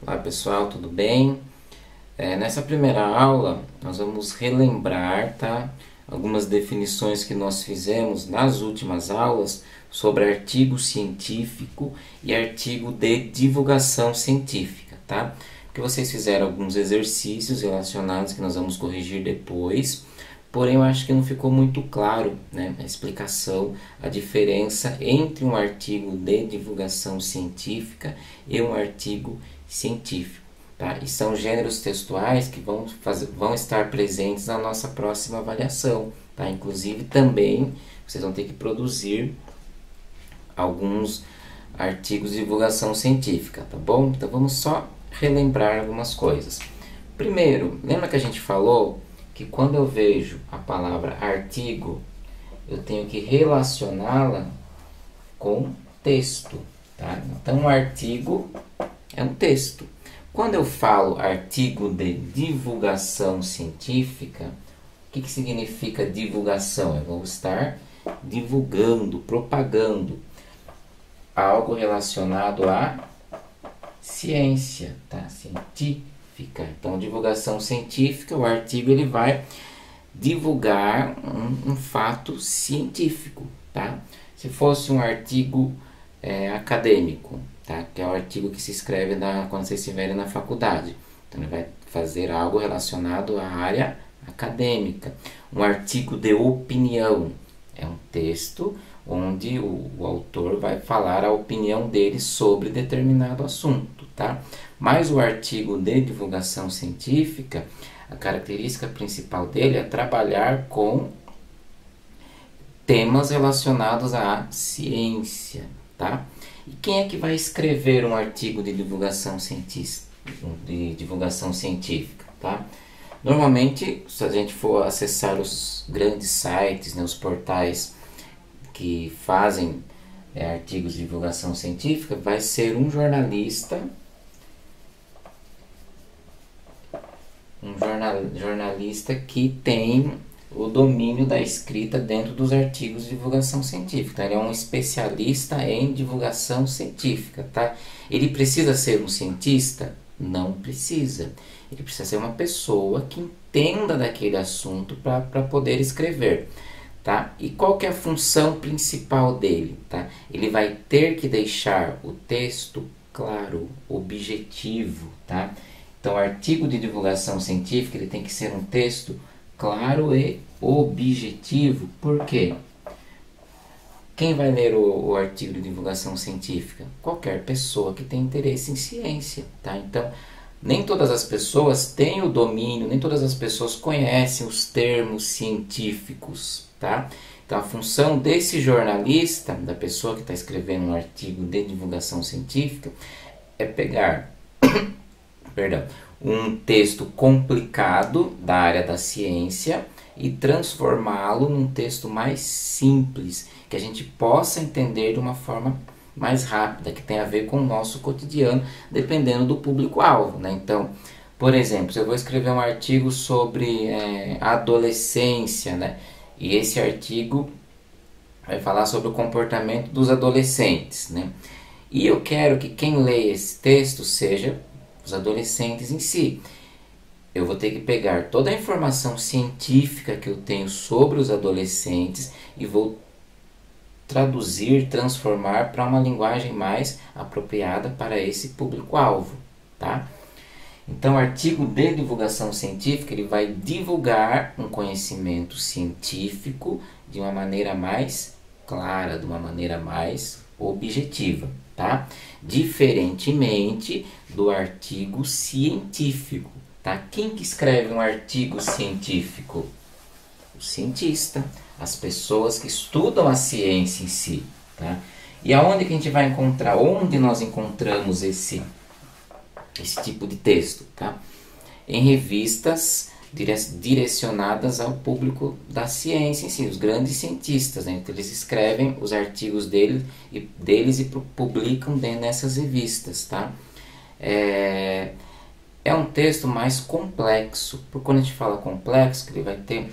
Olá pessoal, tudo bem? Nessa primeira aula nós vamos relembrar, tá? Algumas definições que nós fizemos nas últimas aulas sobre artigo científico e artigo de divulgação científica, tá? Porque vocês fizeram alguns exercícios relacionados que nós vamos corrigir depois, porém eu acho que não ficou muito claro, né, a explicação, a diferença entre um artigo de divulgação científica e um artigo científico. Tá? E são gêneros textuais que vão estar presentes na nossa próxima avaliação. Tá? Inclusive também vocês vão ter que produzir alguns artigos de divulgação científica, tá bom? Então vamos só relembrar algumas coisas. Primeiro, lembra que a gente falou que quando eu vejo a palavra artigo, eu tenho que relacioná-la com texto. Tá? Então, um artigo é um texto. Quando eu falo artigo de divulgação científica, o que significa divulgação? Eu vou estar divulgando, propagando algo relacionado à ciência, tá? Científica. Então, divulgação científica, o artigo ele vai divulgar um fato científico, tá? Se fosse um artigo acadêmico, tá? Que é o artigo que se escreve quando vocês estiverem na faculdade. Então, ele vai fazer algo relacionado à área acadêmica. Um artigo de opinião é um texto onde o autor vai falar a opinião dele sobre determinado assunto, tá? Mas o artigo de divulgação científica, a característica principal dele é trabalhar com temas relacionados à ciência, tá? E quem é que vai escrever um artigo de divulgação científica, tá? Normalmente, se a gente for acessar os grandes sites, né, os portais que fazem artigos de divulgação científica, vai ser um jornalista, jornalista que tem o domínio da escrita dentro dos artigos de divulgação científica. Então, ele é um especialista em divulgação científica, tá? Ele precisa ser um cientista? Não precisa. Ele precisa ser uma pessoa que entenda daquele assunto para poder escrever, tá? E qual que é a função principal dele, tá? Ele vai ter que deixar o texto claro, objetivo, tá? Então, o artigo de divulgação científica ele tem que ser um texto claro e objetivo. Por quê? Quem vai ler o artigo de divulgação científica? Qualquer pessoa que tem interesse em ciência, tá? Então, nem todas as pessoas têm o domínio, nem todas as pessoas conhecem os termos científicos, tá? Então, a função desse jornalista, da pessoa que está escrevendo um artigo de divulgação científica, é pegar um texto complicado da área da ciência e transformá-lo num texto mais simples, que a gente possa entender de uma forma mais rápida, que tem a ver com o nosso cotidiano, dependendo do público-alvo, né? Então, por exemplo, se eu vou escrever um artigo sobre adolescência, né? E esse artigo vai falar sobre o comportamento dos adolescentes, né? E eu quero que quem leia esse texto seja os adolescentes em si. Eu vou ter que pegar toda a informação científica que eu tenho sobre os adolescentes e vou traduzir, transformar para uma linguagem mais apropriada para esse público-alvo, tá? Então, o artigo de divulgação científica ele vai divulgar um conhecimento científico de uma maneira mais clara, de uma maneira mais objetiva, tá? Diferentemente do artigo científico, tá? Quem que escreve um artigo científico? O cientista, as pessoas que estudam a ciência em si, tá? E aonde que a gente vai encontrar? Onde nós encontramos esse tipo de texto, tá? Em revistas direcionadas ao público da ciência em si, os grandes cientistas, né? Então, eles escrevem os artigos deles e publicam dentro dessas revistas, tá? É um texto mais complexo, porque quando a gente fala complexo, que ele vai ter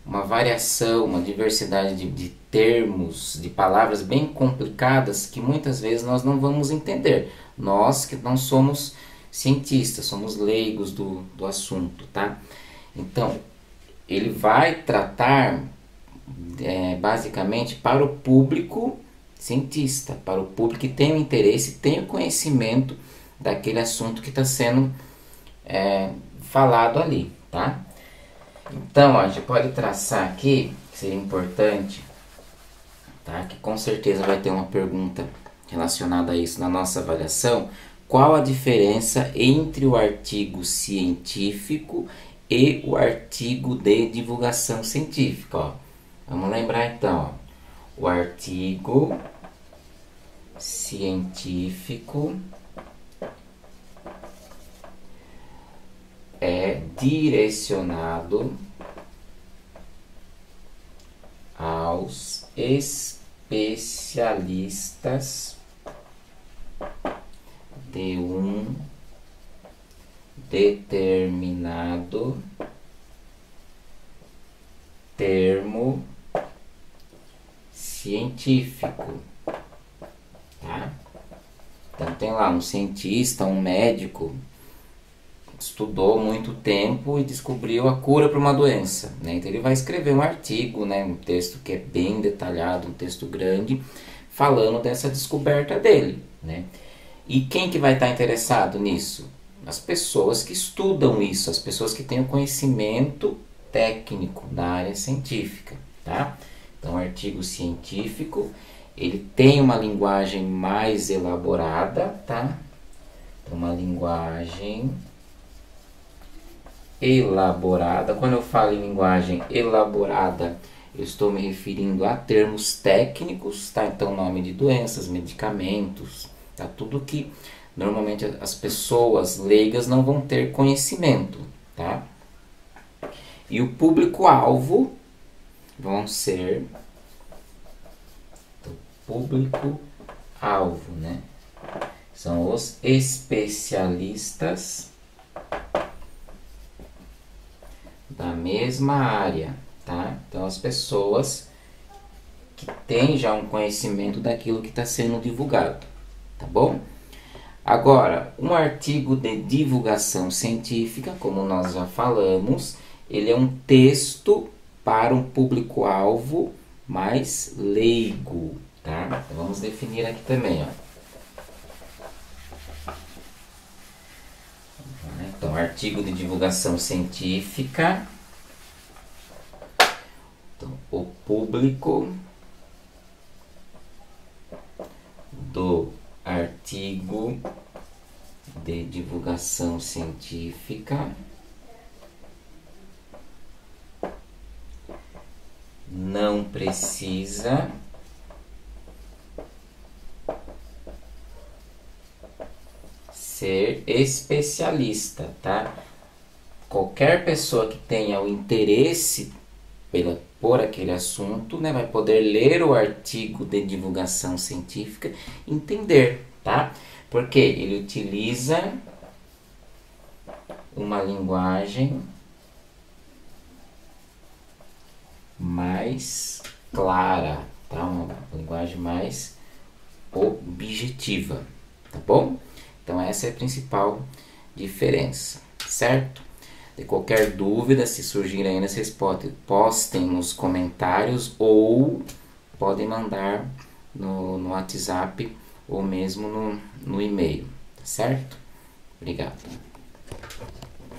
uma variação, uma diversidade de termos, de palavras bem complicadas que muitas vezes nós não vamos entender. Nós que não somos cientistas, somos leigos do assunto, tá? Então, ele vai tratar basicamente para o público cientista, para o público que tem o interesse, tem o conhecimento daquele assunto que está sendo falado ali, tá? Então, ó, a gente pode traçar aqui, que seria importante, tá? Que com certeza vai ter uma pergunta relacionada a isso na nossa avaliação. Qual a diferença entre o artigo científico e o artigo de divulgação científica? Ó, vamos lembrar então, ó, o artigo científico é direcionado aos especialistas de um determinado termo científico, tá? Então tem lá um cientista, um médico, estudou muito tempo e descobriu a cura para uma doença, né? Então ele vai escrever um artigo, né? Um texto que é bem detalhado, um texto grande, falando dessa descoberta dele, né? E quem que vai estar interessado nisso? As pessoas que estudam isso, as pessoas que têm o conhecimento técnico da área científica, tá? Então, o artigo científico, ele tem uma linguagem mais elaborada, tá? Então, uma linguagem elaborada. Quando eu falo em linguagem elaborada, eu estou me referindo a termos técnicos, tá? Então, nome de doenças, medicamentos, tá? Tudo que normalmente as pessoas leigas não vão ter conhecimento, tá? E o público-alvo vão ser o público-alvo, né? São os especialistas da mesma área, tá? Então, as pessoas que têm já um conhecimento daquilo que está sendo divulgado, tá bom? Agora, um artigo de divulgação científica, como nós já falamos, ele é um texto para um público-alvo mais leigo, tá? Então, vamos definir aqui também, ó. Então, artigo de divulgação científica. Então, o público do artigo de divulgação científica não precisa ser especialista, tá? Qualquer pessoa que tenha o interesse por aquele assunto, né, vai poder ler o artigo de divulgação científica e entender, tá? Porque ele utiliza uma linguagem mais clara, tá? Uma linguagem mais objetiva, tá bom? Então essa é a principal diferença, certo? De qualquer dúvida, se surgir ainda, vocês postem nos comentários ou podem mandar no WhatsApp ou mesmo no e-mail, tá certo? Obrigado.